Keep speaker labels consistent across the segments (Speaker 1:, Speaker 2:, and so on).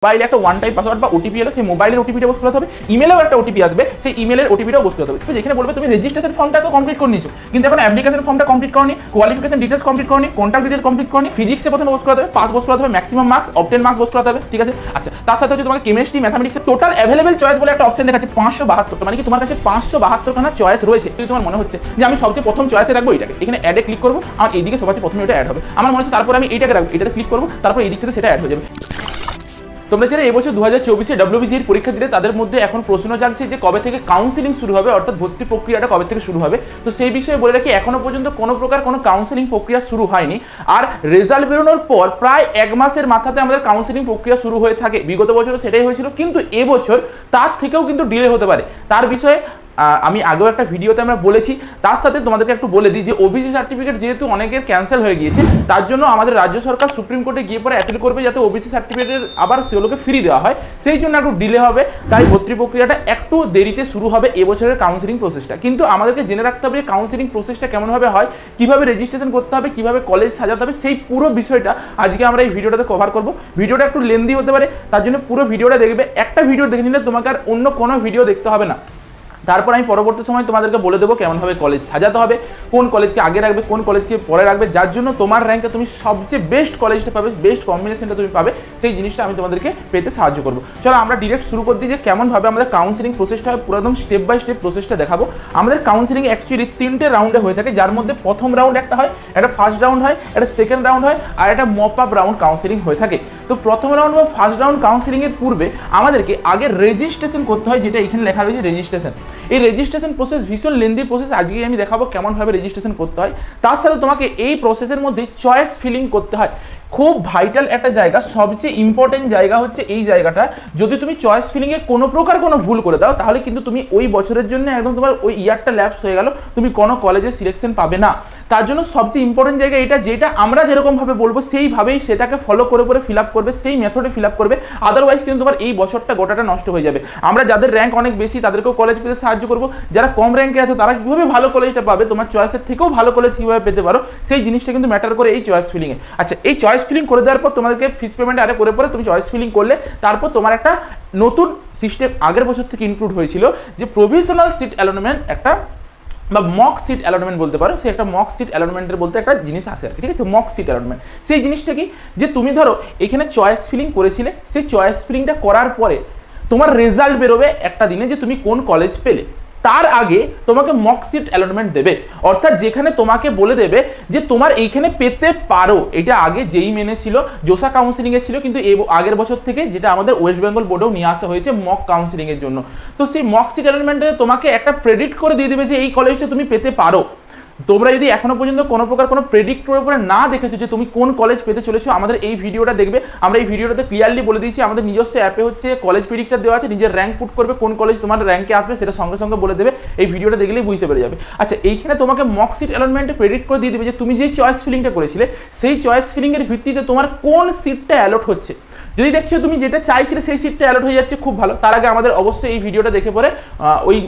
Speaker 1: মোবাইলে একটা one time password বা ওটিপি এলো, সেই মোবাইলের ওটিপিটা বসে করতে হবে, ইমেলেও একটা ওটিপি আসবে, সেই ইমেলের ওটিপিটাও বসে করতে হবে। তো যেখানে বলবে তুমি রেজিস্ট্রেশন ফর্মটা তো কমপ্লিট করে নিয়েছো, কিন্তু এখন অ্যাপ্লিকেশন ফর্মটা কমপ্লিট করনি, কোয়ালিফিকেশন ডিটেলস কমপ্লিট করনি, কন্ট্যাক্ট ডিটেল কমপ্লিট করনি, ফিজিক্সে প্রথমে বসে করতে হবে, পাস বসে করতে হবে, ম্যাক্সিমাম মার্কস অবটেন মার্কস বসে করতে হবে, ঠিক আছে। আচ্ছা, তার সাথে হচ্ছে তোমাকে কেমিস্ট্রি ম্যাথামেটিক্সের টোটাল অ্যাভেলেবল চয়েস বলে একটা অপশন দেখাচ্ছে 572, মানে কি তোমার কাছে 572খানা চয়েস রয়েছে। যদি তোমার মনে হচ্ছে যে আমি সবচেয়ে প্রথম চয়েসে রাখবো এটাকে, এখানে অ্যাডে ক্লিক করবো, আমার এইদিকে সবচেয়ে প্রথমে ওটা অ্যাড হবে, আমার মনে হচ্ছে তারপরে আমি এইটাকে রাখবো, এটাতে ক্লিক করবো, তারপর এই দিক থেকে সেটা অ্যাড হয়ে যাবে। তোমরা যারা এবছর 2024-এ WBGEর পরীক্ষা দিলে তাদের মধ্যে এখন প্রশ্ন জাগছে যে কবে থেকে কাউন্সিলিং শুরু হবে, অর্থাৎ ভর্তি প্রক্রিয়াটা কবে থেকে শুরু হবে। তো সেই বিষয়ে বলে রাখি, এখনো পর্যন্ত কোনো প্রকার কোনো কাউন্সিলিং প্রক্রিয়া শুরু হয়নি, আর রেজাল্ট বেরোনোর পর প্রায় এক মাসের মাথাতে আমাদের কাউন্সিলিং প্রক্রিয়া শুরু হয়ে থাকে। বিগত বছরও সেটাই হয়েছিল, কিন্তু এবছর তার থেকেও কিন্তু ডিলে হতে পারে। তার বিষয়ে আমি আগেও একটা ভিডিওতে আমরা বলেছি। তার সাথে তোমাদেরকে একটু বলে দিই যে ওবিসি সার্টিফিকেট যেহেতু অনেকের ক্যান্সেল হয়ে গিয়েছে, তার জন্য আমাদের রাজ্য সরকার সুপ্রিম কোর্টে গিয়ে পরে অ্যাপিল করবে যাতে ওবিসি সার্টিফিকেটের আবার সেগুলোকে ফ্রি দেওয়া হয়, সেই জন্য একটু ডিলে হবে। তাই ভর্তি প্রক্রিয়াটা একটু দেরিতে শুরু হবে এবছরের কাউন্সিলিং প্রসেসটা। কিন্তু আমাদেরকে জেনে রাখতে হবে কাউন্সিলিং প্রসেসটা কেমনভাবে হয়, কীভাবে রেজিস্ট্রেশন করতে হবে, কীভাবে কলেজ সাজাতে হবে, সেই পুরো বিষয়টা আজকে আমরা এই ভিডিওটাতে কভার করব। ভিডিওটা একটু লেন্দি হতে পারে, তার জন্য পুরো ভিডিওটা দেখবে। একটা ভিডিও দেখে নিলে তোমাকে আর অন্য কোনো ভিডিও দেখতে হবে না। তারপর আমি পরবর্তী সময় তোমাদেরকে বলে দেবো কেমনভাবে কলেজ সাজাতে হবে, কোন কলেজকে আগে রাখবে, কোন কলেজকে পরে রাখবে, যার জন্য তোমার র্যাঙ্কে তুমি সবচেয়ে বেস্ট কলেজটা পাবে, বেস্ট কম্বিনেশনটা তুমি পাবে, সেই জিনিসটা আমি তোমাদেরকে পেতে সাহায্য করবো। চলো আমরা ডিরেক্ট শুরু করে দিই যে কেমনভাবে আমাদের কাউন্সিলিং প্রসেসটা হয়, পুরো একদম স্টেপ বাই স্টেপ প্রসেসটা দেখাবো। আমাদের কাউন্সিলিং অ্যাকচুয়ালি 3টে রাউন্ডে হয়ে থাকে, যার মধ্যে প্রথম রাউন্ড একটা হয়, একটা ফার্স্ট রাউন্ড হয়, একটা সেকেন্ড রাউন্ড হয়, আর একটা মপ আপ রাউন্ড কাউন্সিলিং হয়ে থাকে। তো প্রথম রাউন্ড বা ফার্স্ট রাউন্ড কাউন্সিলিংয়ের পূর্বে আমাদেরকে আগে রেজিস্ট্রেশন করতে হয়, যেটা এখানে লেখা রয়েছে রেজিস্ট্রেশন। এই রেজিস্ট্রেশন প্রসেস ভীষণ লেন্দি প্রসেস, আজকে আমি দেখাবো কেমনভাবে রেজিস্ট্রেশন করতে হয়। তার সাথে তোমাকে এই প্রসেসের মধ্যে চয়েস ফিলিং করতে হয়, খুব ভাইটাল একটা জায়গা, সবচেয়ে ইম্পর্টেন্ট জায়গা হচ্ছে এই জায়গাটা। যদি তুমি চয়েস ফিলিংয়ে কোনো প্রকার কোনো ভুল করে দাও, তাহলে কিন্তু তুমি ওই বছরের জন্য একদম তোমার ওই ইয়ারটা ল্যাপস হয়ে গেল, তুমি কোনো কলেজে সিলেকশন পাবে না। তার জন্য সবচেয়ে ইম্পর্টেন্ট জায়গা এটা, যেটা আমরা যেরকমভাবে বলবো সেইভাবেই সেটাকে ফলো করে করে ফিল আপ করবে, সেই মেথডে ফিল আপ করবে, আদারওয়াইজ কিন্তু তোমার এই বছরটা গোটাটা নষ্ট হয়ে যাবে। আমরা যাদের র্যাঙ্ক অনেক বেশি তাদেরকেও কলেজ পেতে সাহায্য করবো, যারা কম র্যাঙ্কে আছে তারা কীভাবে ভালো কলেজটা পাবে, তোমার চয়েসের থেকেও ভালো কলেজ কীভাবে পেতে পারো, সেই জিনিসটা কিন্তু ম্যাটার করে এই চয়েস ফিলিংয়ে। আচ্ছা, এই চয়েস ফিলিং করে দেওয়ার পর তোমাদেরকে ফিস পেমেন্ট আরে করে পরে তুমি চয়েস ফিলিং করলে, তারপর তোমার একটা নতুন সিস্টেম আগের বছর থেকে ইনক্লুড হয়েছিল, যে প্রভিশনাল সিট অ্যালটমেন্ট একটা বা মক সিট অ্যালটমেন্ট বলতে পারো, সে একটা মক সিট অ্যালটমেন্টের বলতে একটা জিনিস আসে আর কি, ঠিক আছে। মক সিট অ্যালটমেন্ট সেই জিনিসটা কি, যে তুমি ধরো এখানে চয়েস ফিলিং করেছিলে, সেই চয়েস ফিলিংটা করার পরে তোমার রেজাল্ট বেরোবে একটা দিনে যে তুমি কোন কলেজ পেলে। তার আগে তোমাকে মক সিট অ্যালটমেন্ট দেবে, অর্থাৎ যেখানে তোমাকে বলে দেবে যে তোমার এইখানে পেতে পারো। এটা আগে যেই মেনে ছিল, জোসা কাউন্সিলিংয়ে ছিল, কিন্তু আগের বছর থেকে যেটা আমাদের ওয়েস্ট বেঙ্গল বোর্ডেও নিয়ে আসা হয়েছে মক কাউন্সিলিংয়ের জন্য। তো সেই মক সিট অ্যালটমেন্টে তোমাকে একটা প্রেডিক্ট করে দিয়ে দেবে যে এই কলেজটা তুমি পেতে পারো। তোমরা যদি এখনো পর্যন্ত কোনো প্রকার কোনো প্রেডিক্টরের উপরে না দেখেছো যে তুমি কোন কলেজ পেতে চলেছো, আমাদের এই ভিডিওটা দেখবে। আমরা এই ভিডিওটাতে ক্লিয়ারলি বলে দিয়েছি, আমাদের নিজস্ব অ্যাপে হচ্ছে কলেজ প্রেডিক্টর দেওয়া আছে, নিজের র্যাঙ্ক পুট করবে, কোন কলেজ তোমার র্যাঙ্কে আসবে সেটা সঙ্গে সঙ্গে বলে দেবে, এই ভিডিওটা দেখলেই বুঝতে পেরে যাবে। আচ্ছা, এইখানে তোমাকে মক সিট অ্যালটমেন্টে প্রেডিক্ট করে দিয়ে দেবে যে তুমি যে চয়েস ফিলিংটা করেছিলে, সেই চয়েস ফিলিংয়ের ভিত্তিতে তোমার কোন সিটটা অ্যালট হচ্ছে। যদি দেখছো তুমি যেটা চাইছিলে সেই সিটটা অ্যালট হয়ে যাচ্ছে, খুব ভালো। তার আগে আমাদের অবশ্যই এই ভিডিওটা দেখে পরে ওই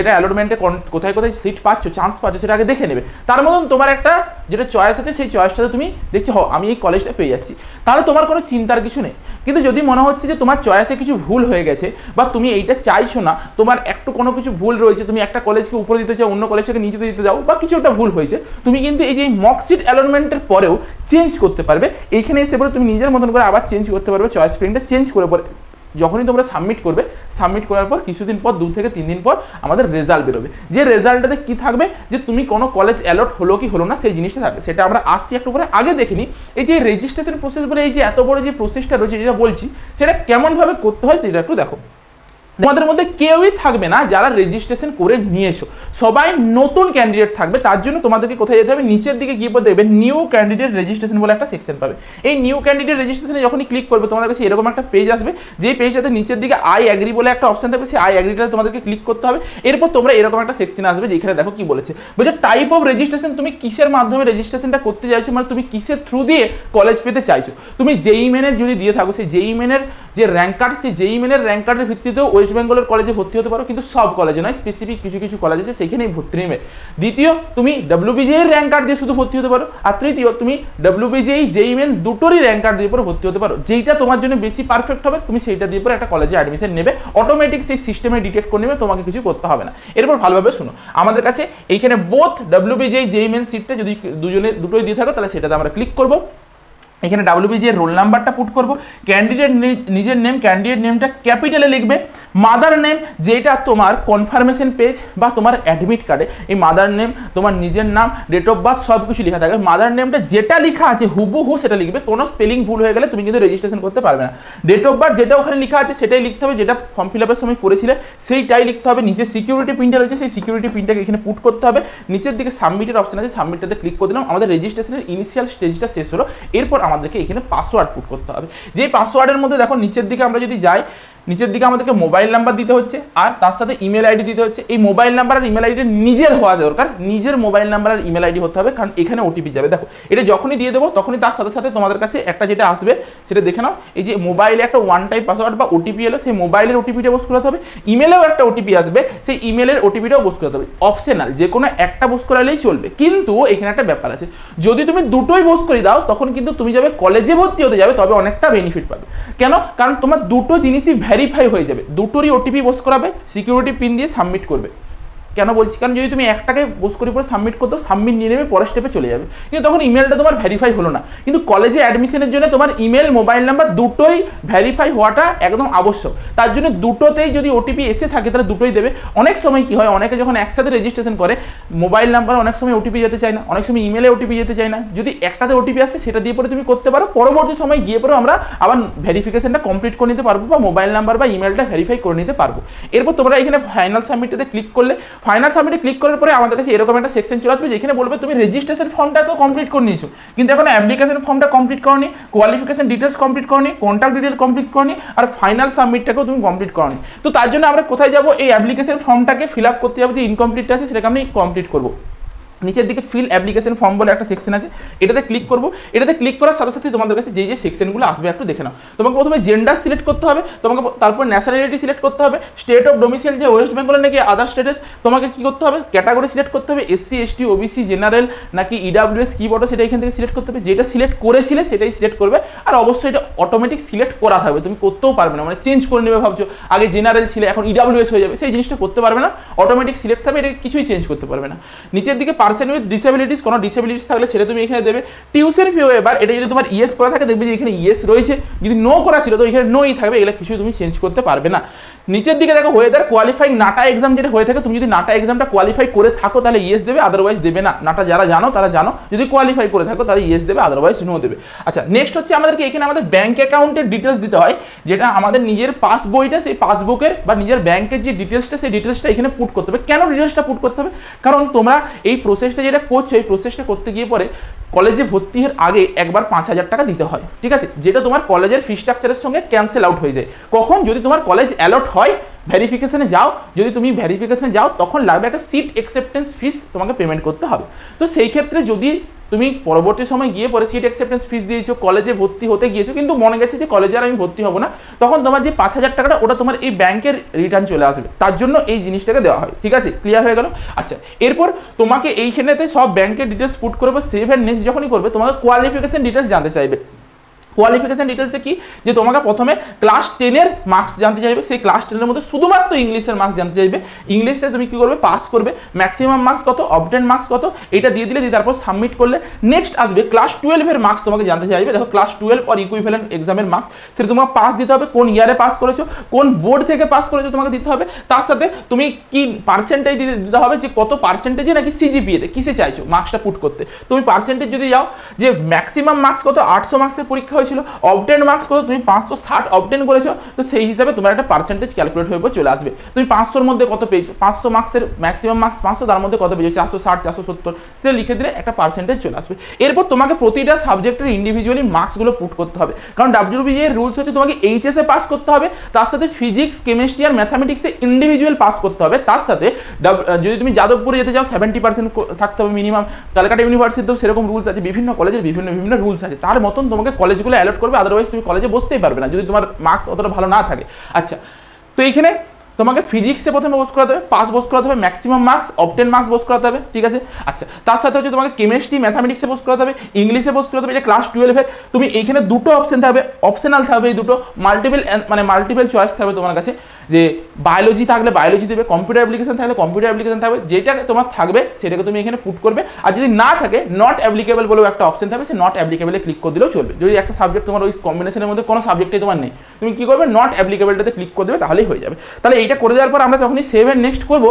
Speaker 1: এটা অ্যালটমেন্টে কোথায় কোথায় সিট পাচ্ছ, চান্স পাচ্ছ, সেটা আগে দেখে নেবে। তার মতন তোমার একটা যেটা চয়েস আছে, সেই চয়েসটাতে তুমি দেখছো আমি এই কলেজটা পেয়ে যাচ্ছি, তাহলে তোমার কোনো চিন্তার কিছু নেই। কিন্তু যদি মনে হচ্ছে যে তোমার চয়েসে কিছু ভুল হয়ে গেছে, বা তুমি এইটা চাইছো না, তোমার একটু কোনো কিছু ভুল রয়েছে, তুমি একটা কলেজকে উপরে দিতে চাও, অন্য কলেজটাকে নিচে দিতে যাও, বা কিছু একটা ভুল হয়েছে, তুমি কিন্তু এই যে মক সিট অ্যালটমেন্টের পরেও চেঞ্জ করতে পারবে। এইখানে এসে পরে তুমি নিজের মতন করে আবার চেঞ্জ করতে পারবে, চয়েস ফিলিংটা চেঞ্জ করে পরে যখনই তোমরা সাবমিট করবে, সাবমিট করার পর কিছুদিন পর 2 থেকে 3 দিন পর আমাদের রেজাল্ট বেরোবে। যে রেজাল্টটাতে কি থাকবে, যে তুমি কোনো কলেজ অ্যালট হলো কি হলো না সেই জিনিসটা থাকবে, সেটা আমরা আসছি একটু পরে। আগে দেখে নিই এই যে রেজিস্ট্রেশন প্রসেস বলে এই যে এত বড় যে প্রসেসটা রয়েছে, যেটা বলছি সেটা কেমনভাবে করতে হয় সেটা একটু দেখো। তোমাদের মধ্যে কেউই থাকবে না যারা রেজিস্ট্রেশন করে নিয়েছো, সবাই নতুন ক্যান্ডিডেট থাকবে। তার জন্য তোমাদেরকে কোথায় যেতে হবে, নিচের দিকে গিয়ে দেখবে নিউ ক্যান্ডিডেট রেজিস্ট্রেশন বলে একটা সেকশন পাবে। এই নিউ ক্যান্ডিডেট রেজিস্ট্রেশনে যখনই ক্লিক করবে তোমাদের কাছে এরকম একটা পেজ আসবে, যেই পেজটাতে নিচের দিকে আই অ্যাগ্রি বলে একটা অপশন থাকবে, সেই আই অ্যাগ্রিটাতে তোমাদেরকে ক্লিক করতে হবে। এরপর তোমরা এরকম একটা সেকশন আসবে, যেখানে দেখো কি বলেছে, বলছে টাইপ অফ রেজিস্ট্রেশন, তুমি কিসের মাধ্যমে রেজিস্ট্রেশনটা করতে চাইছো, মানে তুমি কিসের থ্রু দিয়ে কলেজ পেতে চাইছো। তুমি জেই মেনের যদি দিয়ে থাকো, সেই জেই মেনের যে র্যাঙ্ক কার্ড, সেই জেই মেনের র্যাঙ্ক কার্ডের ভিত্তিতেও ওয়েস্ট ওয়েস্ট বেঙ্গলের কলেজে ভর্তি হতে পারো, কিন্তু সব কলেজে নয়, স্পেসিফিক কিছু কিছু কলেজ আছে সেখানেই ভর্তি নেবে। দ্বিতীয়, তুমি WBJEর র্যাঙ্ক কার্ড দিয়ে শুধু ভর্তি হতে পারো। আর তৃতীয়, তুমি WBJEE JEE মেন দুটোরই র্যাঙ্ক কার্ড দিয়ে পরে ভর্তি হতে পারো। যেইটা তোমার জন্য বেশি পারফেক্ট হবে তুমি সেইটা দিয়ে পরে একটা কলেজে অ্যাডমিশন নেবে, অটোমেটিক সেই সিস্টেমে ডিটেক্ট করে নেবে, তোমাকে কিছু করতে হবে না। এরপর ভালোভাবে শুনো, আমাদের কাছে এইখানে বোথ WBJEE JEE মেন সিটটা যদি দুটোই দিয়ে থাকো তাহলে সেটাতে আমরা ক্লিক করবো। এখানে WBJEE এর রোল নাম্বারটা পুট করব, ক্যান্ডিডেট নিজের নেম, ক্যান্ডিডেট নেমটা ক্যাপিটালে লিখবে, মাদার নেম যেটা তোমার কনফার্মেশন পেজ বা তোমার অ্যাডমিট কার্ডে এই মাদার নেম, তোমার নিজের নাম, ডেট অফ বার্থ সব কিছু লেখা থাকবে। মাদার নেমটা যেটা লেখা আছে হুবহু সেটা লিখবে, কোনো স্পেলিং ভুল হয়ে গেলে তুমি কিন্তু রেজিস্ট্রেশন করতে পারবে না। ডেট অফ বার্থ যেটা ওখানে লেখা আছে সেটাই লিখতে হবে, যেটা ফর্ম ফিল আপের সময় করেছিলে সেইটাই লিখতে হবে। নিচে সিকিউরিটি পিনটা রয়েছে, সেই সিকিউরিটি পিনটাকে এখানে পুট করতে হবে। নিচের দিকে সাবমিটের অপশন আছে, সাবমিটটাতে ক্লিক করে দিলাম। আমাদের রেজিস্ট্রেশনের ইনিশিয়াল স্টেজটা শেষ হলো। এরপর আমাদেরকে এখানে পাসওয়ার্ড পুট করতে হবে। যে পাসওয়ার্ডের মধ্যে দেখো নিচের দিকে আমরা যদি যাই, নিচের দিকে আমাদেরকে মোবাইল নাম্বার দিতে হচ্ছে আর তার সাথে ইমেল আইডি দিতে হচ্ছে। এই মোবাইল নাম্বার আর ইমেল আইডি নিজের হওয়া দরকার, নিজের মোবাইল নাম্বার আর ইমেল আইডি হতে হবে, কারণ এখানে ওটিপি যাবে। দেখো এটা যখনই দিয়ে দেবো তখনই তার সাথে সাথে তোমাদের কাছে একটা যেটা আসবে সেটা দেখে নাও। এই যে মোবাইলে একটা ওয়ান টাইম পাসওয়ার্ড বা ওটিপি এলো, সেই মোবাইলের ওটিপিটা বস করাতে হবে। ইমেলেও একটা ওটিপি আসবে, সেই ইমেলের ওটিপিটাও বস করাতে হবে। অপশনাল, যে কোনো একটা বস করালেই চলবে, কিন্তু এখানে একটা ব্যাপার আছে, যদি তুমি দুটোই বস করে দাও তখন কিন্তু তুমি যাবে কলেজে ভর্তি হতে যাবে, তবে অনেকটা বেনিফিট পাবে। কেন? কারণ তোমার দুটো জিনিসই ভেরিফাই হয়ে যাবে, দুটোরই ওটিপি বস করাবে, সিকিউরিটি পিন দিয়ে সাবমিট করবে। কেন বলছি? কারণ যদি তুমি একটাকে বস করে পরে সাবমিট করতো, সাবমিট নিয়ে নেবে, পরের স্টেপে চলে যাবে, কিন্তু তখন ইমেলটা তোমার ভেরিফাই হলো না। কিন্তু কলেজে অ্যাডমিশনের জন্য তোমার ইমেল, মোবাইল নাম্বার দুটোই ভেরিফাই হওয়াটা একদম আবশ্যক। তার জন্য দুটোতেই যদি ওটিপি এসে থাকে তাহলে দুটোই দেবে। অনেক সময় কি হয়, অনেকে যখন একসাথে রেজিস্ট্রেশন করে মোবাইল নাম্বার অনেক সময় ওটিপি যেতে চায় না, অনেক সময় ইমেলে ওটিপি যেতে চায় না। যদি একটাতে ওটিপি আসছে সেটা দিয়ে পরে তুমি করতে পারো, পরবর্তী সময় গিয়ে পরে আমরা আবার ভেরিফিকেশনটা কমপ্লিট করে নিতে পারবো বা মোবাইল নাম্বার বা ইমেলটা ভেরিফাই করে নিতে পারবো। এরপর তোমরা এখানে ফাইনাল সাবমিটটাতে ক্লিক করলে, ফাইনাল সাবমিটে ক্লিক করার পরে আমাদের কাছে এরকম একটা সেকশন চলে আসবে যেখানে বলবে তুমি রেজিস্ট্রেশন ফর্মটা তো কমপ্লিট করে নিয়েছো, কিন্তু এখন অ্যাপ্লিকেশন ফর্মটা কমপ্লিট করনি, কোয়ালিফিকেশন ডিটেলস কমপ্লিট করনি, কন্ট্যাক্ট ডিটেল কমপ্লিট করনি, আর ফাইনাল সাবমিটটাকেও তুমি কমপ্লিট করনি। তো তার জন্য আমরা কোথায় যাব? এই অ্যাপ্লিকেশন ফর্মটাকে ফিল আপ করতে যাবো, যে ইনকমপ্লিট আছে সেটাকে আমি কমপ্লিট করবো। নিচের দিকে ফিল অ্যাপ্লিকেশন ফর্ম বলে একটা সেকশন আছে, এটাতে ক্লিক করবো। এটাতে ক্লিক করার সাথে সাথে তোমাদের কাছে যে সেকশনগুলো আসবে একটু দেখে নাও। তোমাকে প্রথমে জেন্ডার সিলেক্ট করতে হবে, তোমাকে তারপর ন্যাশনালিটি সিলেক্ট করতে হবে, স্টেট অফ ডোমিসাইল যে ওয়েস্ট বেঙ্গলের নাকি আদার স্টেটের তোমাকে কী করতে হবে, ক্যাটাগরি সিলেক্ট করতে হবে, SC ST OBC জেনারেল নাকি EWS কি বটো সেটা এখান থেকে সিলেক্ট করতে হবে। যেটা সিলেক্ট করেছিলে সেটাই সিলেক্ট করবে, আর অবশ্যই এটা অটোমেটিক সিলেক্ট করা থাকবে, তুমি করতেও পারবে না, মানে চেঞ্জ করে নেবে ভাবছো আগে জেনারেল ছিল এখন EWS হয়ে যাবে, সেই জিনিসটা করতে পারবে না, অটোমেটিক সিলেক্ট থাকবে, এটা কিছুই চেঞ্জ করতে পারবে না। নিচের দিকে পার্সন উইথ ডিসেবিলিটি, কোনো ডিসেবিলিটিস থাকলে সেটা তুমি এখানে দেবে। টিউশন ফি এবার এটা যদি তোমার ইয়েস করা থাকে দেখবে যে এখানে ইয়েস রয়েছে, যদি নো করা ছিল তো এখানে নোই থাকবে, এগুলো কিছু তুমি চেঞ্জ করতে পারবে না। নিচের দিকে দেখো ওয়েদার কোয়ালিফাইং নাটা এক্সাম যেটা হয়ে থাকে, তুমি যদি নাটা এক্সামটা কোয়ালিফাই করে থাকো তাহলে ইয়েস দেবে, আদারওয়াইজ দেবে না। নাটা যারা জানো তারা জানো, যদি কোয়ালিফাই করে থাকো তাহলে ইয়েস দেবে, আদারওয়াইজ নো দেবে। আচ্ছা, নেক্সট হচ্ছে আমাদেরকে এখানে আমাদের ব্যাঙ্ক অ্যাকাউন্টের ডিটেলস দিতে হয়, যেটা আমাদের নিজের পাসবইটা, সেই পাসবুকের বা নিজের ব্যাংকের যে ডিটেলসটা সেই ডিটেলসটা এখানে পুট করতে হবে। কেন ডিটেলসটা পুট করতে হবে? কারণ তোমরা এই প্রসেসটা যেটা করছো, এই প্রসেসটা করতে গিয়ে পরে কলেজে ভর্তি হওয়ার আগে একবার 5,000 টাকা দিতে হয়, ঠিক আছে, যেটা তোমার কলেজের ফি স্ট্রাকচারের সঙ্গে ক্যান্সেল আউট হয়ে যায়। কখন? যদি তোমার কলেজ অ্যালট হয়, ভেরিফিকেশনে যাও, যদি তুমি ভেরিফিকেশনে যাও তখন লাগবে একটা সিট অ্যাকসেপ্টেন্স ফিস তোমাকে পেমেন্ট করতে হবে। তো সেই ক্ষেত্রে যদি তুমি পরবর্তী সময় গিয়ে পরে সিট অ্যাকসেপ্টেন্স ফিস দিয়েছো, কলেজে ভর্তি হতে গিয়েছো, কিন্তু মনে গেছে যে কলেজে আর আমি ভর্তি হব না, তখন তোমার যে 5,000 টাকাটা ওটা তোমার এই ব্যাংকের রিটার্ন চলে আসবে, তার জন্য এই জিনিসটাকে দেওয়া হয়। ঠিক আছে, ক্লিয়ার হয়ে গেল? আচ্ছা, এরপর তোমাকে এইখানেতে সব ব্যাংকের ডিটেলস পুট করবে, সেভ অ্যান্ড নেক্সট যখনই করবে তোমাকে কোয়ালিফিকেশন ডিটেলস জানতে চাইবে। কোয়ালিফিকেশন ডিটেলসে কি, যে তোমাকে প্রথমে ক্লাস 10-এর মার্কস জানতে চাইবে, সেই ক্লাস 10-এর মধ্যে শুধুমাত্র ইংলিশের মার্কস জানতে চাইবে। ইংলিশে তুমি কী করবে, পাস করবে, ম্যাক্সিমাম মার্কস কত, অবটেন মার্কস কত, এটা দিয়ে দিলে তারপর সাবমিট করলে নেক্সট আসবে ক্লাস 12-এর মার্কস তোমাকে জানতে চাইবে। দেখো ক্লাস 12 আর ইকুইভ্যালেন্ট এক্সামের মার্কস, সেটা তোমাকে পাস দিতে হবে, কোন ইয়ারে পাস করেছো, কোন বোর্ড থেকে পাস করেছো তোমাকে দিতে হবে, তার সাথে তুমি কি পার্সেন্টেজ দিতে হবে, যে কত পার্সেন্টেজে নাকি সিজিপিএতে কিসে চাইছো মার্কসটা পুট করতে। তুমি পার্সেন্টেজ যদি যাও, যে ম্যাক্সিমাম মার্কস কত, 800 মার্কসের পরীক্ষা হয়েছিল, অবটেন মার্কস কত, তুমি 560 অবটেন করেছো, তো সেই হিসাবে তোমার একটা পার্সেন্টেজ ক্যালকুলেট হয়ে চলে আসবে। তুমি 500-র মধ্যে কত পেয়েছো, 500 মার্কসের ম্যাক্সিমাম মার্কস 500, তার মধ্যে কত পেয়েছো 460 470, সেটা লিখে দিলে একটা পার্সেন্টেজ চলে আসবে। এরপর তোমাকে প্রতিটা সাবজেক্টের ইন্ডিভিজুয়ালি মার্কসগুলো পুট করতে হবে, কারণ WBJEE এর রুলস হচ্ছে তোমাকে এইচএসে পাস করতে হবে, তার সাথে ফিজিক্স, কেমিস্ট্রি আর ম্যাথামেটিক্সে ইন্ডিভিজুয়াল পাস করতে হবে, তার সাথে যদি তুমি যাদবপুরে যেতে যাও 70% থাকতে হবে মিনিমাম, ক্যালকাটা ইউনিভার্সিটিতেও সেরকম রুলস আছে, বিভিন্ন কলেজের বিভিন্ন রুলস আছে, তার মতন তোমাকে কলেজগুলো অ্যালট করবে, আদারওয়াইজ তুমি কলেজে বসতেই পারবে না যদি তোমার মার্কস অতটা ভালো না থাকে। আচ্ছা, তো এইখানে তোমাকে ফিজিক্সে প্রথমে বস করাতে হবে, পাস বস করাতে হবে, ম্যাক্সিমাম মার্কস অবটেন মার্কস বস করাতে হবে, ঠিক আছে। আচ্ছা, তার সাথে হচ্ছে তোমাকে কেমিস্ট্রি ম্যাথামেটিক্সে বস করাতে হবে, ইংলিশে বস করাতে হবে। এটা ক্লাস 12-এর তুমি এইখানে দুটো অপশন থাকবে, অপশনাল থাকবে এই দুটো, মাল্টিপল চয়েস থাকবে তোমার কাছে, যে বায়োলজি থাকলে বায়োলজি দেবে, কম্পিউটার অ্যাপ্লিকেশন থাকলে কম্পিউটার অ্যাপ্লিকেশন থাকবে, যেটা তোমার থাকবে সেটাকে তুমি এখানে পুট করবে। আর যদি না থাকে নট অ্যাপ্লিকেবল বলেও একটা অপশন থাকবে, সেই নট অ্যাপ্লিকেবলে ক্লিক করে দিলেও চলবে। যদি একটা সাবজেক্ট তোমার ওই কম্বিনেশনের মধ্যে কোনো সাবজেক্টই তোমার নেই, তুমি কী করবে, নট অ্যাপ্লিকেবলটাতে ক্লিক করে দেবে, তাহলেই হয়ে যাবে। তাহলে এইটা করে দেওয়ার পর আমরা যখনই সেভ এন্ড নেক্সট করবো,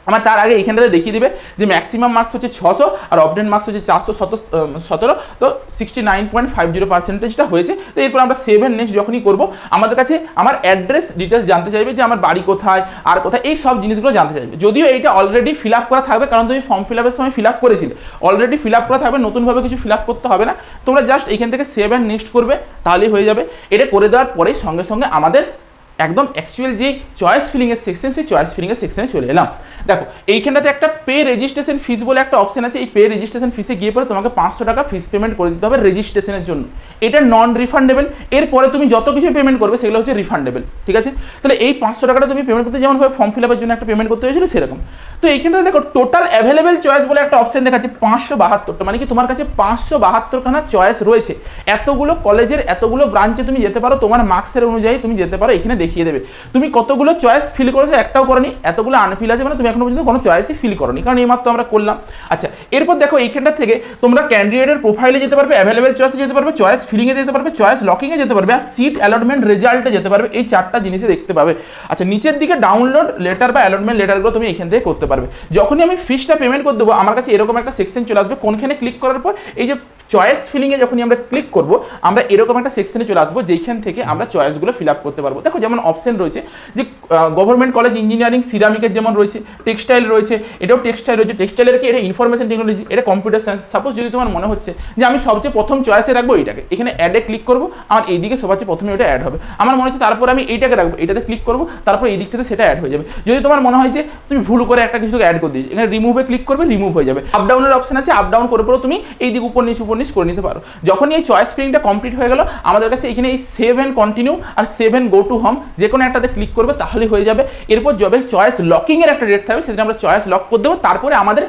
Speaker 1: আমার তার আগে এইখানটাতে দেখিয়ে দিবে যে ম্যাক্সিমাম মার্কস হচ্ছে 600 আর অবটেন মার্কস হচ্ছে 417, তো 69.50% হয়েছে। তো এরপর আমরা সেভ এন্ড নেক্সট যখনই করবো, আমাদের কাছে আমার অ্যাড্রেস ডিটেলস জানতে চাইবে, যে আমার বাড়ি কোথায় আর কোথায়, এই সব জিনিসগুলো জানতে চাইবে। যদিও এইটা অলরেডি ফিল আপ করা থাকবে, কারণ তুমি ফর্ম ফিল আপের সময় ফিল আপ করেছিলে, অলরেডি ফিল আপ করা থাকবে, নতুনভাবে কিছু ফিল আপ করতে হবে না। তোমরা জাস্ট এইখান থেকে সেভ এন্ড নেক্সট করবে, তাহলেই হয়ে যাবে। এটা করে দেওয়ার পরেই সঙ্গে সঙ্গে আমাদের একদম অ্যাকচুয়াল যে চয়েস ফিলিংয়ের সেকশন, সেই চয়েস ফিলিংয়ের সেকশনে চলে এলাম। দেখো এইখানটাতে একটা পে রেজিস্ট্রেশন ফিস বলে একটা অপশন আছে। এই পে রেজিস্ট্রেশন ফিসে গিয়ে পরে তোমাকে 500 টাকা ফিস পেমেন্ট করে দিতে হবে রেজিস্ট্রেশনের জন্য। এটা নন রিফান্ডেবল, এরপরে তুমি যত কিছু পেমেন্ট করবে সেগুলো হচ্ছে রিফান্ডেবল, ঠিক আছে। তাহলে এই 500 টাকাটা তুমি পেমেন্ট করতে যেমন ফর্ম ফিল আপের জন্য একটা পেমেন্ট করতে হয়েছিল সেরকম। তো এইখানটাতে দেখো টোটাল অ্যাভেলেবেল চয়েস বলে একটা অপশন দেখাচ্ছে 572টা, মানে কি তোমার কাছে 572খানা চয়েস রয়েছে। এতগুলো কলেজের এতগুলো ব্রাঞ্চে তুমি যেতে পারো, তোমার মার্কসের অনুযায়ী তুমি যেতে পারো, এখানে দেখিয়ে দেবে তুমি কতগুলো চয়েস ফিল করেছো, একটাও করনি, এতগুলো আনফিল আছে, মানে তুমি এখনো পর্যন্ত কোনো চয়েসই ফিল করনি, কারণ এইমাত্র আমরা করলাম। আচ্ছা, এরপর দেখো এইখানটা থেকে তোমরা ক্যান্ডিডেটের প্রোফাইলে যেতে পারবে, অ্যাভেলেবেল চয়েসে যেতে পারবে, চয়েস ফিলিংয়ে যেতে পারবে, চয়েস লকিংয়ে যেতে পারবে, আর সিট অ্যালটমেন্ট রেজাল্টে যেতে পারবে। এই 4টা জিনিসে দেখতে পাবে। আচ্ছা, নিচের দিকে ডাউনলোড লেটার বা অ্যালটমেন্ট লেটারগুলো তুমি এখান থেকে করতে পারবে। যখনই আমি ফিসটা পেমেন্ট করে দেবো, আমার কাছে এরকম একটা সেকশন চলে আসবে। কোনখানে ক্লিক করার পর এই যে চয়েস ফিলিংয়ে যখনই আমরা ক্লিক করব, আমরা এরকম একটা সেকশনে চলে আসবো, যেখান থেকে আমরা চয়েসগুলো ফিল আপ করতে পারবো। দেখো যেমন অপশন রয়েছে যে গভর্নমেন্ট কলেজ ইঞ্জিনিয়ারিং সিরামিকের যেমন রয়েছে, টেক্সটাইল রয়েছে, এটাও টেক্সটাইল রয়েছে, টেক্সটাইলের কি এটা ইনফরমেশন টেকনোলজি, এটা কম্পিউটার সায়েন্স। সাপোজ যদি তোমার মনে হচ্ছে যে আমি সবচেয়ে প্রথম চয়েসে রাখবো এইটাকে, এখানে অ্যাডে ক্লিক করবো, আমার এইদিকে সবচেয়ে প্রথমে ওটা অ্যাড হবে। আমার মনে হচ্ছে তারপর আমি এইটাকে রাখবো, এটাতে ক্লিক করবো, তারপর এই দিকটাতে সেটা অ্যাড হয়ে যাবে। যদি তোমার মনে হয় যে তুমি ভুল করে একটা কিছু অ্যাড করে দিয়েছো, এখানে রিমুভে ক্লিক করবে, রিমুভ হয়ে যাবে। আপ ডাউনের অপশন আছে, আপ ডাউন করে পরে তুমি এই দিক উপর নিচ করে নিতে পারো। যখনই এই চয়েস ফিলিংটা কমপ্লিট হয়ে গেল, আমাদের কাছে এখানে এই সেভ এন্ড কন্টিনিউ আর save and go to home যে কোনো একটাতে ক্লিক করবে, তাহলে হয়ে যাবে। এরপর যবে চয়েস লকিংয়ের একটা ডেট থাকবে, সেটা আমরা চয়েস লক করে দেবো। তারপরে আমাদের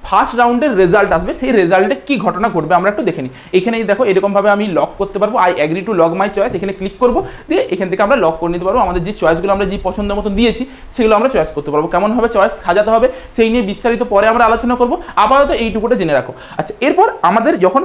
Speaker 1: ফার্স্ট রাউন্ডের রেজাল্ট আসবে, সেই রেজাল্টে কি ঘটনা ঘটবে আমরা একটু দেখে নিই। এখানেই দেখো এরকমভাবে আমি লক করতে পারবো, I agree to lock my choice, এখানে ক্লিক করবো, দিয়ে এখান থেকে আমরা লক করে নিতে পারবো। আমাদের যে চয়েসগুলো আমরা যে পছন্দ মতো দিয়েছি সেগুলো আমরা চয়েস করতে পারবো। কেমনভাবে চয়েস সাজাতে হবে সেই নিয়ে বিস্তারিত পরে আমরা আলোচনা করবো, আপাতত এইটুকুটা জেনে রাখো। আচ্ছা, এরপর আমাদের যখন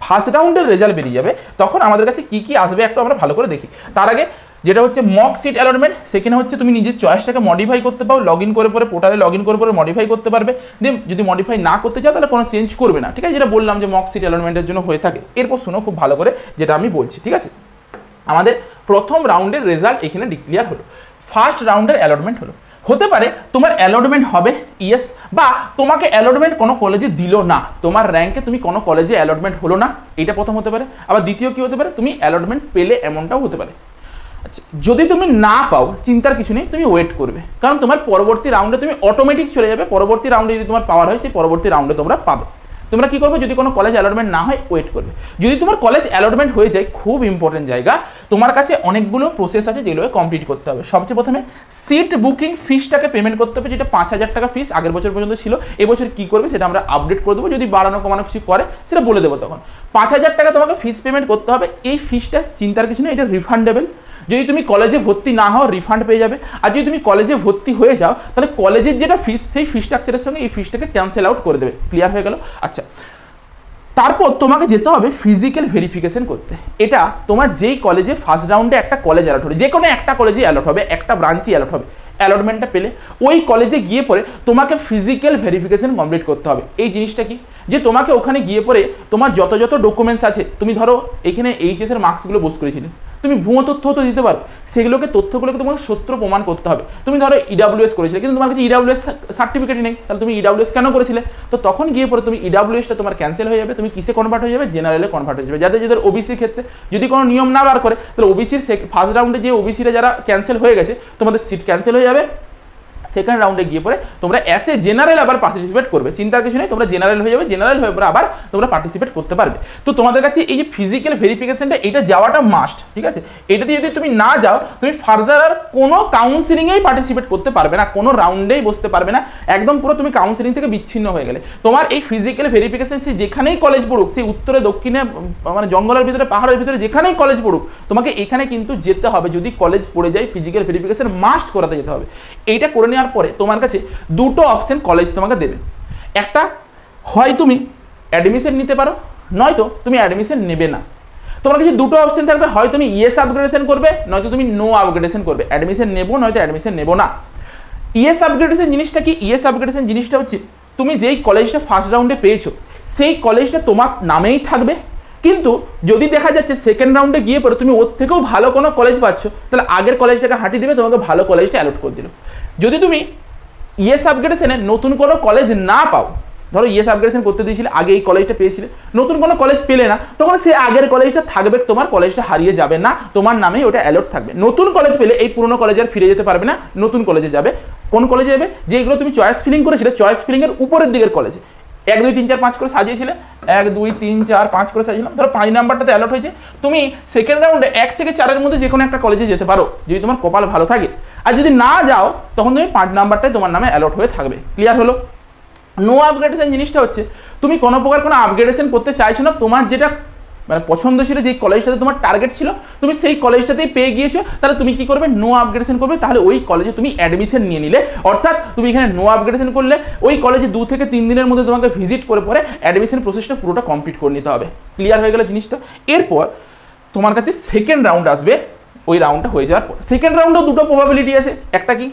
Speaker 1: ফার্স্ট রাউন্ডের রেজাল্ট বেরিয়ে যাবে, তখন আমাদের কাছে কী কী আসবে একটু আমরা ভালো করে দেখি। তার আগে যেটা হচ্ছে মক সিট অ্যালটমেন্ট, সেখানে হচ্ছে তুমি নিজের চয়েসটাকে মডিফাই করতে পারো, লগ ইন করে পরে পোর্টালে লগ ইন করে পরে মডিফাই করতে পারবে। দেন যদি মডিফাই না করতে চাও তাহলে কোনো চেঞ্জ করবে না, ঠিক আছে। যেটা বললাম যে মক সিট অ্যালটমেন্টের জন্য হয়ে থাকে। এরপর শোনো খুব ভালো করে যেটা আমি বলছি, ঠিক আছে। আমাদের প্রথম রাউন্ডের রেজাল্ট এখানে ডিক্লিয়ার হলো, ফার্স্ট রাউন্ডের অ্যালটমেন্ট হলো। হতে পারে তোমার অ্যালটমেন্ট হবে ইয়েস, বা তোমাকে অ্যালটমেন্ট কোনো কলেজে দিল না, তোমার র্যাঙ্কে তুমি কোনো কলেজে অ্যালটমেন্ট হলো না, এটা প্রথম হতে পারে। আবার দ্বিতীয় কী হতে পারে, তুমি অ্যালটমেন্ট পেলে, এমনটাও হতে পারে। আচ্ছা, যদি তুমি না পাও চিন্তার কিছু নেই, তুমি ওয়েট করবে, কারণ তোমার পরবর্তী রাউন্ডে তুমি অটোমেটিক চলে যাবে। পরবর্তী রাউন্ডে যদি তোমার পাওয়ার হয়, সেই পরবর্তী রাউন্ডে তোমরা পাবে। তোমরা কী করবে, যদি কোনো কলেজ অ্যালটমেন্ট না হয় ওয়েট করবে। যদি তোমার কলেজ অ্যালটমেন্ট হয়ে যায়, খুব ইম্পর্টেন্ট জায়গা, তোমার কাছে অনেকগুলো প্রসেস আছে যেগুলোকে কমপ্লিট করতে হবে। সবচেয়ে প্রথমে সিট বুকিং ফিসটাকে পেমেন্ট করতে হবে, যেটা 5000 টাকা ফিস আগের বছর পর্যন্ত ছিল। এবছর কী করবে সেটা আমরা আপডেট করে দেবো, যদি বাড়ানো কমানো কিছু করে সেটা বলে দেবো তখন। 5000 টাকা তোমাকে ফিস পেমেন্ট করতে হবে। এই ফিসটা চিন্তার কিছু নেই, এটা রিফান্ডেবল। যদি তুমি কলেজে ভর্তি না হও রিফান্ড পেয়ে যাবে, আর যদি তুমি কলেজে ভর্তি হয়ে যাও তাহলে কলেজের যেটা ফিস সেই ফিস স্ট্রাকচারের সঙ্গে এই ফিসটাকে ক্যান্সেল আউট করে দেবে। ক্লিয়ার হয়ে গেল? আচ্ছা, তারপর তোমাকে যেতে হবে ফিজিক্যাল ভেরিফিকেশন করতে। এটা তোমার যেই কলেজে ফার্স্ট রাউন্ডে একটা কলেজ অ্যালট হবে, যে কোনো একটা কলেজে অ্যালট হবে, একটা ব্রাঞ্চই অ্যালট হবে, অ্যালটমেন্টটা পেলে ওই কলেজে গিয়ে পরে তোমাকে ফিজিক্যাল ভেরিফিকেশন কমপ্লিট করতে হবে। এই জিনিসটা কি, যে তোমাকে ওখানে গিয়ে পরে তোমার যত যত ডকুমেন্টস আছে, তুমি ধরো এখানে এইচএসের মার্কসগুলো বস করেছিলে, তুমি ভুয়ো তথ্য তো দিতে পারো, তথ্যগুলোকে তোমাকে সত্য প্রমাণ করতে হবে। তুমি ধরো ইডাব্লিউএস করেছিলে, কিন্তু তোমার কাছে ইডাব্লিউএস সার্টিফিকেটই নেই, তাহলে তুমি ইডাব্লিউএস কেন করেছিলে? তো তখন গিয়ে পরে তুমি ইডাব্লিউএসটা তোমার ক্যান্সেল হয়ে যাবে, তুমি কিসে কনভার্ট হয়ে যাবে? জেনারেলে কনভার্ট হয়ে যাবে। যাদের ওবিসির ক্ষেত্রে যদি কোনো নিয়ম না বার করে, তাহলে ওবিসির ফার্স্ট রাউন্ডে যে ওবিসিরা যারা ক্যান্সেল হয়ে গেছে, তোমাদের সিট ক্যান্সেল হয়ে যাবে। সেকেন্ড রাউন্ডে গিয়ে পরে তোমরা অ্যাজ এ জেনারেল আবার পার্টিসিপেট করবে, চিন্তার কিছু নেই, তোমরা জেনারেল হয়ে যাবে, জেনারেল হয়ে পরে আবার তোমরা পার্টিসিপেট করতে পারবে। তো তোমাদের কাছে এই যে ফিজিক্যাল ভেরিফিকেশনটা এটা যাওয়াটা মাস্ট, ঠিক আছে? এটাতে যদি তুমি না যাও তুমি ফার্দার আর কোনো কাউন্সিলিংয়েই পার্টিসিপেট করতে পারবে না, কোনো রাউন্ডেই বসতে পারবে না, একদম পুরো তুমি কাউন্সিলিং থেকে বিচ্ছিন্ন হয়ে গেলে। তোমার এই ফিজিক্যাল ভেরিফিকেশন সে যেখানেই কলেজ পড়ুক, সেই উত্তরে দক্ষিণে মানে জঙ্গলের ভিতরে পাহাড়ের ভিতরে যেখানেই কলেজ পড়ুক, তোমাকে এখানে কিন্তু যেতে হবে। যদি কলেজ পড়ে যায় ফিজিক্যাল ভেরিফিকেশন মাস্ট করাতে যেতে হবে। এইটা করে নেওয়ার পরে তোমার কাছে দুটো অপশন কলেজ তোমাকে দেবে, একটা হয় তুমি অ্যাডমিশন নিতে পারো, নয়তো তুমি অ্যাডমিশন নেবে না। তোমার কাছে দুটো অপশন থাকবে, হয় তুমি ইয়েস আপগ্রেডেশন করবে, নয়তো তুমি নো আপগ্রেডেশন করবে, অ্যাডমিশন নেবো নয়তো অ্যাডমিশন নেবো না। ইয়েস আপগ্রেডেশন জিনিসটা কি? ইয়েস আপগ্রেডেশন জিনিসটা হচ্ছে তুমি যেই কলেজটা ফার্স্ট রাউন্ডে পেয়েছো সেই কলেজটা তোমার নামেই থাকবে, কিন্তু যদি দেখা যাচ্ছে সেকেন্ড রাউন্ডে গিয়ে পরে তুমি ওর থেকেও ভালো কোনো কলেজ পাচ্ছ, তাহলে আগের কলেজটাকে হাঁটিয়ে দেবে, তোমাকে ভালো কলেজটা অ্যালট করে দিল। যদি তুমি ইয়েস আপগ্রেডেশনে নতুন কোনো কলেজ না পাও, ধরো ইয়েস আপগ্রেডেশন করতে দিয়েছিলে, আগে এই কলেজটা পেয়েছিলে, নতুন কোনো কলেজ পেলে না, তখন সে আগের কলেজটা থাকবে, তোমার কলেজটা হারিয়ে যাবে না, তোমার নামেই ওটা অ্যালট থাকবে। নতুন কলেজ পেলে এই পুরনো কলেজে আর ফিরে যেতে পারবে না, নতুন কলেজে যাবে। কোন কলেজে যাবে? যেগুলো তুমি চয়েস ফিলিং করেছিলে চয়েস ফিলিংয়ের উপরের দিকের কলেজে 1 2 3 4 5 করে সাজিয়েছিলে, 1 2 3 4 5 করে সাজিয়েছিলাম, ধরো 5 নাম্বারটাতে অ্যালট হয়েছে, তুমি সেকেন্ড রাউন্ডে 1 থেকে 4 এর মধ্যে যে কোনো একটা কলেজে যেতে পারো যদি তোমার কপাল ভালো থাকে। আর যদি না যাও তখন তুমি 5 নাম্বারটাই তোমার নামে অ্যালট হয়ে থাকবে। ক্লিয়ার হলো? নো আপগ্রেডেশন জিনিসটা হচ্ছে তুমি কোনো প্রকার কোনো আপগ্রেডেশন করতে চাইছো না, তোমার যেটা মানে পছন্দ ছিল, যেই কলেজটাতে তোমার টার্গেট ছিল, তুমি সেই কলেজটাতেই পেয়ে গিয়েছো, তাহলে তুমি কি করবে? নো আপগ্রেডেশন করবে, তাহলে ওই কলেজে তুমি অ্যাডমিশন নিয়ে নিলে। অর্থাৎ তুমি এখানে নো আপগ্রেডেশন করলে ওই কলেজে 2 থেকে 3 দিনের মধ্যে তোমাকে ভিজিট করে পরে অ্যাডমিশন প্রসেসটা পুরোটা কমপ্লিট করে নিতে হবে। ক্লিয়ার হয়ে গেল জিনিসটা? এরপর তোমার কাছে সেকেন্ড রাউন্ড আসবে, ওই রাউন্ডটা হয়ে যাওয়ার পর সেকেন্ড রাউন্ডেও দুটো প্রবাবিলিটি আছে, একটা কি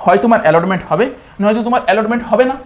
Speaker 1: হয় তোমার অ্যালটমেন্ট হবে, নয়তো তোমার অ্যালটমেন্ট হবে না।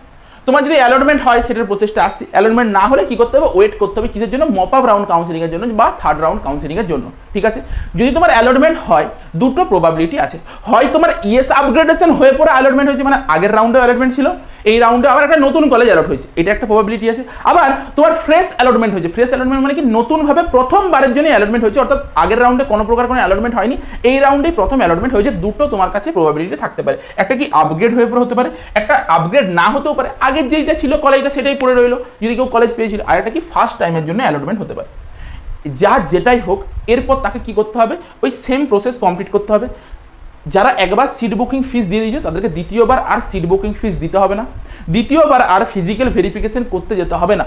Speaker 1: তোমার যদি অ্যালটমেন্ট হয় সেটার প্রসেসটা আসছে, অ্যালটমেন্ট না হলে কি করতে হবে? ওয়েট করতে হবে কিসের জন্য? মপ আপ রাউন্ড কাউন্সিলিংয়ের জন্য বা থার্ড রাউন্ড কাউন্সিলিংয়ের জন্য। ঠিক আছে? যদি তোমার অ্যালটমেন্ট হয় দুটো প্রবাবিলিটি আছে, হয় তোমার ইয়েস আপগ্রেডেশন হয়ে পরে অ্যালটমেন্ট হয়েছে, মানে আগের রাউন্ডে অ্যালটমেন্ট ছিল, এই রাউন্ডে আবার একটা নতুন কলেজ অ্যালট হয়েছে, এটা একটা প্রবাবিলিটি আছে। আবার তোমার ফ্রেশ অ্যালটমেন্ট হয়েছে, ফ্রেশ অ্যালটমেন্ট মানে কি নতুনভাবে প্রথমবারের জন্য অ্যালটমেন্ট হয়েছে, অর্থাৎ আগের রাউন্ডে কোনো প্রকার কোনো অ্যালটমেন্ট হয়নি, এই রাউন্ডেই প্রথম অ্যালটমেন্ট হয়েছে। দুটো তোমার কাছে প্রবাবিলিটি থাকতে পারে, একটা কি আপগ্রেড হয়ে পরে হতে পারে, একটা আপগ্রেড না হতেও পারে, আগের যেটা ছিল কলেজটা সেটাই পড়ে রইলো যদি কেউ কলেজ পেয়েছিল, আর একটা কি ফার্স্ট টাইমের জন্য অ্যালটমেন্ট হতে পারে। যা যেটাই হোক এরপর তাকে কি করতে হবে? ওই সেম প্রসেস কমপ্লিট করতে হবে। যারা একবার সিট বুকিং ফিস দিয়ে দিয়েছে তাদেরকে দ্বিতীয়বার আর সিট বুকিং ফিস দিতে হবে না, দ্বিতীয়বার আর ফিজিক্যাল ভেরিফিকেশন করতে যেতে হবে না।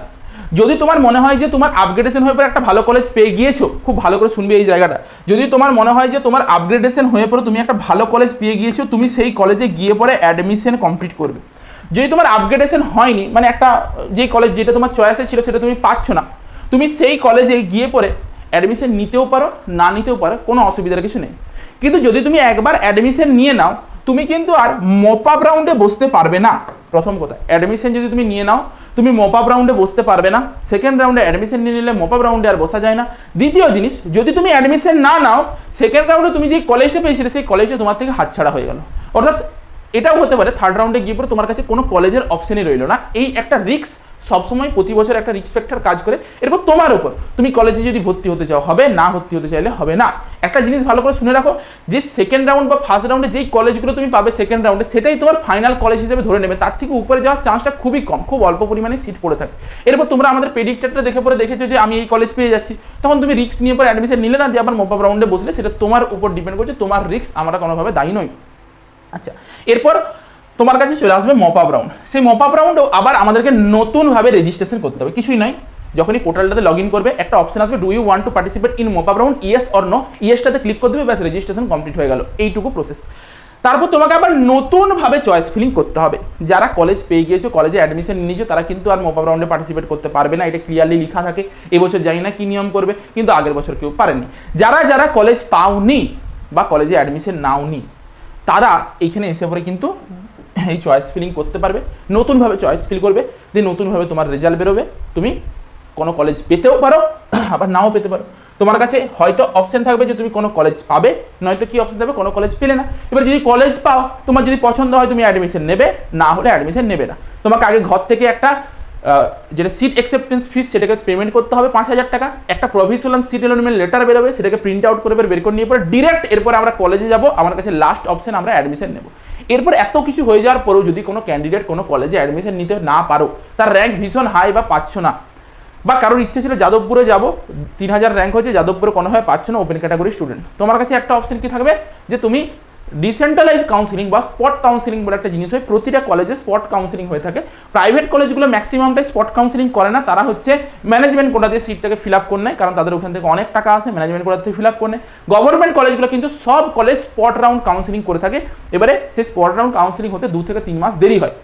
Speaker 1: যদি তোমার মনে হয় যে তোমার আপগ্রেডেশন হয়ে পরে একটা ভালো কলেজ পেয়ে গিয়েছো, খুব ভালো করে শুনবে এই জায়গাটা, যদি তোমার মনে হয় যে তোমার আপগ্রেডেশন হয়ে পরে তুমি একটা ভালো কলেজ পেয়ে গিয়েছো, তুমি সেই কলেজে গিয়ে পরে অ্যাডমিশন কমপ্লিট করবে। যদি তোমার আপগ্রেডেশন হয়নি, মানে একটা যে কলেজ যেটা তোমার চয়েসে ছিল সেটা তুমি পাচ্ছ না, তুমি সেই কলেজে গিয়ে পরে অ্যাডমিশন নিতেও পারো, না নিতেও পারো, কোনো অসুবিধার কিছু নেই। কিন্তু যদি তুমি একবার অ্যাডমিশন নিয়ে নাও, তুমি কিন্তু আর মপ আপ রাউন্ডে বসতে পারবে না। প্রথম কথা, অ্যাডমিশন যদি তুমি নিয়ে নাও তুমি মপ আপ রাউন্ডে বসতে পারবে না। সেকেন্ড রাউন্ডে অ্যাডমিশন নিয়ে নিলে মপ আপ রাউন্ডে আর বসা যায় না। দ্বিতীয় জিনিস, যদি তুমি অ্যাডমিশন না নাও, সেকেন্ড রাউন্ডে তুমি যে কলেজটা পেয়েছিলে সেই কলেজটা তোমার থেকে হাতছাড়া হয়ে গেল। অর্থাৎ এটাও হতে পারে থার্ড রাউন্ডে গিয়ে পরে তোমার কাছে কোনো কলেজের অপশনই রইল না। এই একটা রিস্ক সবসময় প্রতি বছর একটা রিস্ক ফ্যাক্টর কাজ করে। এরপর তোমার উপর, তুমি কলেজে যদি ভর্তি হতে চাও হবে, না ভর্তি হতে চাইলে হবে না। একটা জিনিস ভালো করে শুনে রাখো, যে সেকেন্ড রাউন্ড বা ফার্স্ট রাউন্ডে যেই কলেজগুলো তুমি পাবে সেকেন্ড রাউন্ডে, সেটাই তোমার ফাইনাল কলেজ হিসেবে ধরে নেবে। তার থেকে উপরে যাওয়ার চান্সটা খুবই কম, খুব অল্প পরিমাণে সিট পড়ে থাকে। এরপর তোমরা আমাদের প্রেডিক্টরটা দেখে পরে দেখেছো যে আমি এই কলেজ পেয়ে যাচ্ছি, তখন তুমি রিস্ক নিয়ে পরে অ্যাডমিশন নিলে না, দিয়ে আবার মপ আপ রাউন্ডে বসলে, সেটা তোমার উপর ডিপেন্ড করছে, তোমার রিস্ক, আমরা কোনোভাবে দায়ী নই। আচ্ছা, এরপর তোমার কাছে চলে আসবে মপ আপ রাউন্ড। সেই মপ আপ রাউন্ডও আবার আমাদেরকে নতুনভাবে রেজিস্ট্রেশন করতে হবে। কিছুই নয়, যখনই পোর্টালটাতে লগ ইন করবে একটা অপশন আসবে, do you want to participate in mop up round, yes or no. ইয়েসটাতে ক্লিক করে দেবে, ব্যাস রেজিস্ট্রেশন কমপ্লিট হয়ে গেল। এইটুকু প্রসেস। তারপর তোমাকে আবার নতুনভাবে চয়েস ফিলিং করতে হবে। যারা কলেজ পেয়ে গিয়েছো, কলেজে অ্যাডমিশন নিয়েছো, তারা কিন্তু আর মপ আপ রাউন্ডে পার্টিসিপেট করতে পারবে না, এটা ক্লিয়ারলি লেখা থাকে। এবছর জানি না কি নিয়ম করবে, কিন্তু আগের বছর কেউ পারেনি। যারা যারা কলেজ পাওনি বা কলেজে অ্যাডমিশন নাওনি, তারা এইখানে এসে পরে কিন্তু এই চয়েস ফিলিং করতে পারবে, নতুনভাবে চয়েস ফিল করবে, দিয়ে নতুনভাবে তোমার রেজাল্ট বেরোবে। তুমি কোনো কলেজ পেতেও পারো, আবার নাও পেতে পারো। তোমার কাছে হয়তো অপশন থাকবে যে তুমি কোনো কলেজ পাবে, নয়তো কি অপশন থাকবে কোনো কলেজ পেলে না। এবার যদি কলেজ পাও, তোমার যদি পছন্দ হয় তুমি অ্যাডমিশন নেবে, না হলে অ্যাডমিশন নেবে না। তোমাকে আগে ঘর থেকে একটা যেটা সিট অ্যাকসেপ্টেন্স ফিস সেটাকে পেমেন্ট করতে হবে 5,000 টাকা, একটা প্রভিশনাল সিট অ্যালটমেন্ট লেটার বেরোবে, সেটাকে প্রিন্ট আউট করে বের করে নিয়ে পরে ডিরেক্ট এরপরে আমরা কলেজে যাব, আমার কাছে লাস্ট অপশন আমরা অ্যাডমিশন নেব। এরপর এত কিছু হয়ে যাওয়ার পরেও যদি কোনো ক্যান্ডিডেট কোনো কলেজে অ্যাডমিশন নিতে না পারো, তার র্যাঙ্ক ভীষণ হাই বা পাচ্ছ না, বা কারোর ইচ্ছে ছিল যাদবপুরে যাব 3000 র্যাঙ্ক হয়েছে, যাদবপুরে কোনোভাবে পাচ্ছ না ওপেন ক্যাটাগরি স্টুডেন্ট, তোমার কাছে একটা অপশন কি থাকবে যে তুমি ডিসেন্ট্রালাইজ কাউন্সিলিং বা স্পট কাউন্সিলিং বলে একটা জিনিস হয়, প্রতিটা কলেজে স্পট কাউন্সিলিং হয়ে থাকে। প্রাইভেট কলেজগুলো ম্যাক্সিমামটাই স্পট কাউন্সিলিং করে না, তারা হচ্ছে ম্যানেজমেন্ট কোটা দিয়ে সিটটাকে ফিল আপ করে নেয়, কারণ তাদের ওখান থেকে অনেক টাকা আসে, ম্যানেজমেন্ট কোটা থেকে ফিল আপ করে নেয়। গভর্নমেন্ট কলেজগুলো কিন্তু সব কলেজ স্পট রাউন্ড কাউন্সিলিং করে থাকে, এবারে সেই স্পট রাউন্ড কাউন্সিলিং হতে 2 থেকে 3 মাস দেরি হয়,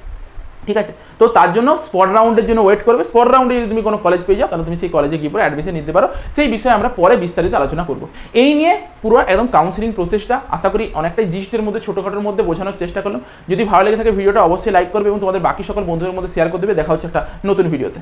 Speaker 1: ঠিক আছে। তো তার জন্য স্পট রাউন্ডের জন্য ওয়েট করবে, স্পট রাউন্ডে যদি তুমি কোনো কলেজ পেয়ে যাও তাহলে তুমি সেই কলেজে গিয়ে পরে অ্যাডমিশন নিতে পারো, সেই বিষয়ে আমরা পরে বিস্তারিত আলোচনা করব। এই নিয়ে পুরো একদম কাউন্সিলিং প্রসেসটা আশা করি অনেকটাই জিস্টের মধ্যে ছোটোখাটোর মধ্যে বোঝানোর চেষ্টা করলাম। যদি ভালো লেগে থাকে ভিডিওটা অবশ্যই লাইক করবে এবং তোমাদের বাকি সকল বন্ধুদের মধ্যে শেয়ার করে দেবে। দেখা হচ্ছে একটা নতুন ভিডিওতে।